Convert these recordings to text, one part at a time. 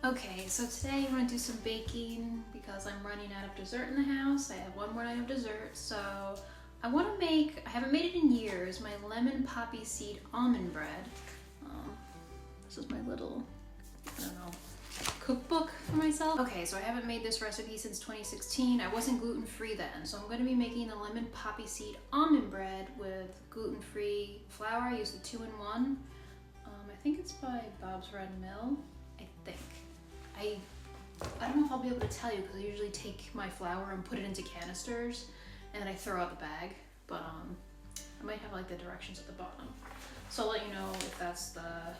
Okay, so today I'm gonna do some baking because I'm running out of dessert in the house. I have one more night of dessert, so I wanna make, I haven't made it in years, my lemon poppy seed almond bread. This is my little, I don't know, cookbook for myself. Okay, so I haven't made this recipe since 2016. I wasn't gluten-free then, so I'm gonna be making the lemon poppy seed almond bread with gluten-free flour. I use the 2-in-1. I think it's by Bob's Red Mill, I think. I don't know if I'll be able to tell you because I usually take my flour and put it into canisters and then I throw out the bag, but I might have like the directions at the bottom. So I'll let you know if that's the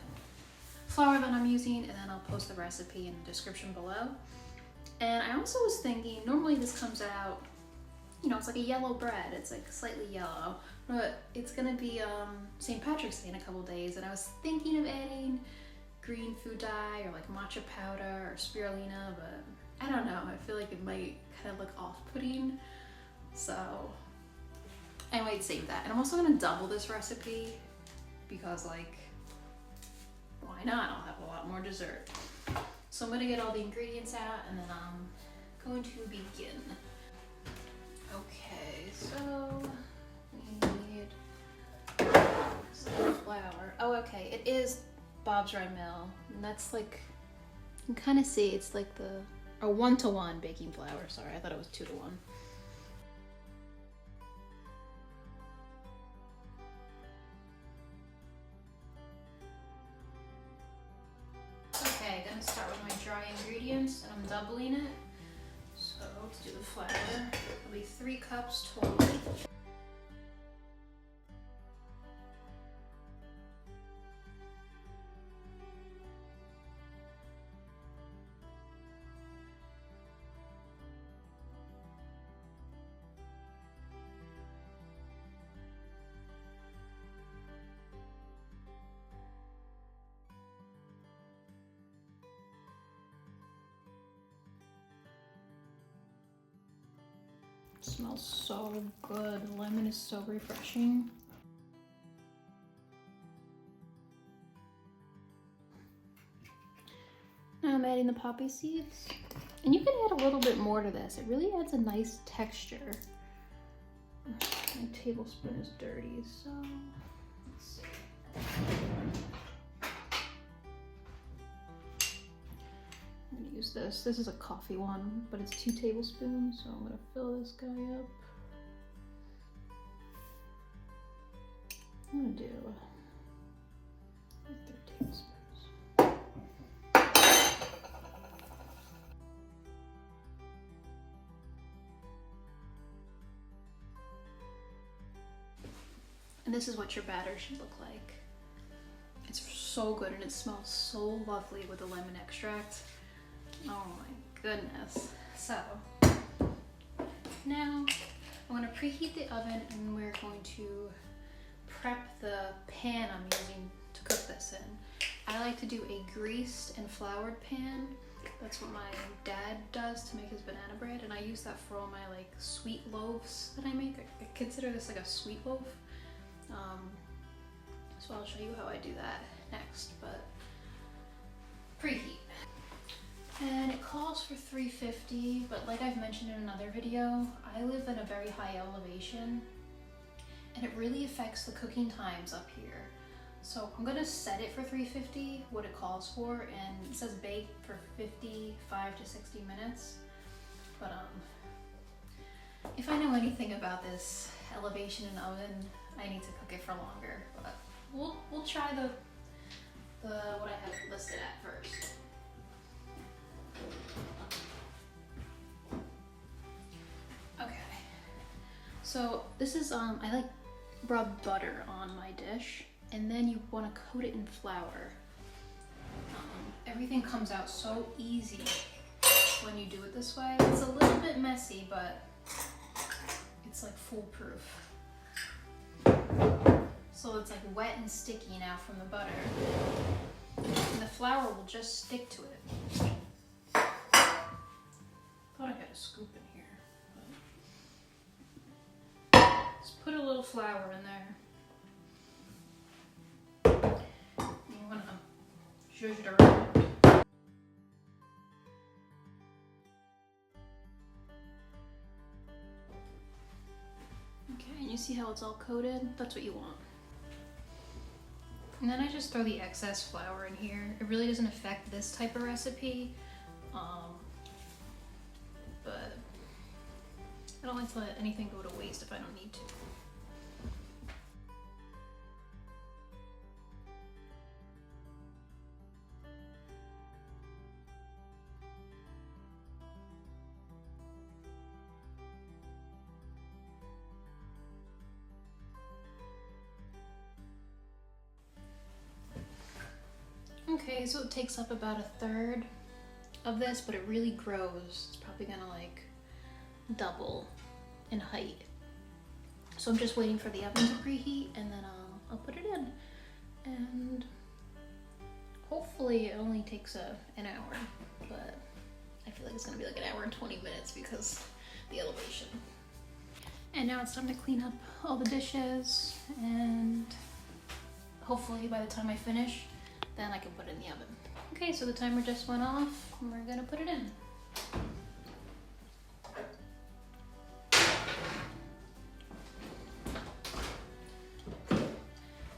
flour that I'm using, and then I'll post the recipe in the description below. And I also was thinking, normally this comes out, you know, it's like a yellow bread, it's like slightly yellow, but it's gonna be St. Patrick's Day in a couple days, and I was thinking of adding green food dye or like matcha powder or spirulina, but I don't know, I feel like it might kind of look off-putting, so I might save that. And I'm also gonna double this recipe because, like, why not? I'll have a lot more dessert. So I'm gonna get all the ingredients out and then I'm going to begin. Okay, so we need some flour. Oh, okay, it is Bob's Red Mill, and that's like, you can kind of see it's like the, a 1-to-1 baking flour. Sorry, I thought it was 2-to-1. Okay, gonna start with my dry ingredients, and I'm doubling it. So to do the flour, it'll be 3 cups total. It smells so good. The lemon is so refreshing. Now I'm adding the poppy seeds. And you can add a little bit more to this. It really adds a nice texture. My tablespoon is dirty, so let's see. I'm gonna use this. This is a coffee one, but it's 2 tablespoons, so I'm gonna fill this guy up. I'm gonna do 3 tablespoons. And this is what your batter should look like. It's so good and it smells so lovely with the lemon extract. Oh my goodness. So now I'm going to preheat the oven and we're going to prep the pan I'm using to cook this in. I like to do a greased and floured pan. That's what my dad does to make his banana bread, and I use that for all my like sweet loaves that I make. I consider this like a sweet loaf. So I'll show you how I do that next, but preheat. And it calls for 350, but like I've mentioned in another video, I live in a very high elevation and it really affects the cooking times up here. So I'm gonna set it for 350, what it calls for, and it says bake for 55 to 60 minutes. But if I know anything about this elevation and oven, I need to cook it for longer. But we'll try the what I have listed at first. Okay, so this is I like rub butter on my dish, and then you want to coat it in flour. Everything comes out so easy when you do it this way. It's a little bit messy, but it's like foolproof. So it's like wet and sticky now from the butter, and the flour will just stick to it. Thought I had a scoop in here. But just put a little flour in there. You want to zhuzh it around. see how it's all coated? That's what you want. And then I just throw the excess flour in here. It really doesn't affect this type of recipe, but I don't like to let anything go to waste if I don't need to. Okay, so it takes up about 1/3 of this, but it really grows. It's probably gonna like double in height. So I'm just waiting for the oven to preheat, and then I'll put it in. And hopefully it only takes an hour, but I feel like it's gonna be like 1 hour and 20 minutes because the elevation. And now it's time to clean up all the dishes, and hopefully by the time I finish, then I can put it in the oven. Okay, so the timer just went off and we're gonna put it in.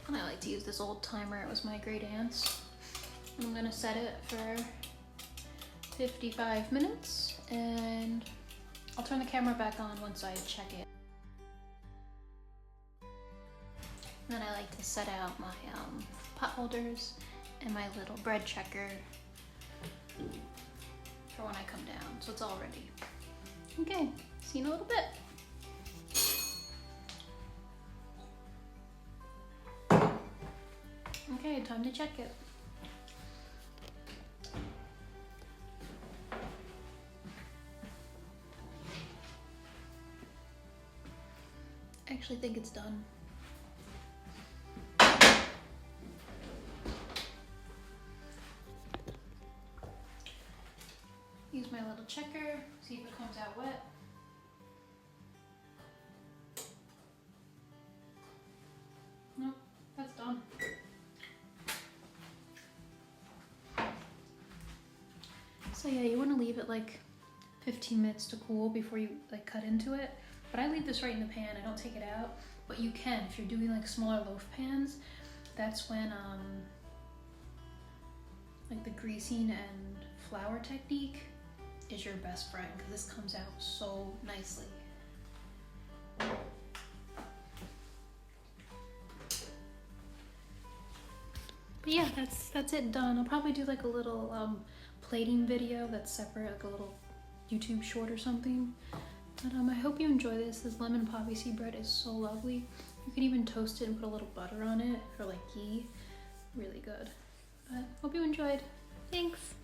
And I like to use this old timer. It was my great aunt's. I'm gonna set it for 55 minutes and I'll turn the camera back on once I check it. And then I like to set out my pot holders and my little bread checker for when I come down, so it's all ready. Okay, see you in a little bit. Okay, time to check it. I actually think it's done. Use my little checker, see if it comes out wet. Nope, that's done. So yeah, you want to leave it like 15 minutes to cool before you like cut into it. But I leave this right in the pan, I don't take it out. But you can, if you're doing like smaller loaf pans, that's when like the greasing and flour technique is your best friend, because this comes out so nicely. But yeah, that's it done. I'll probably do like a little plating video that's separate, like a little YouTube short or something. But I hope you enjoy this. This lemon poppy seed bread is so lovely. You can even toast it and put a little butter on it or like ghee. Really good. But hope you enjoyed. Thanks.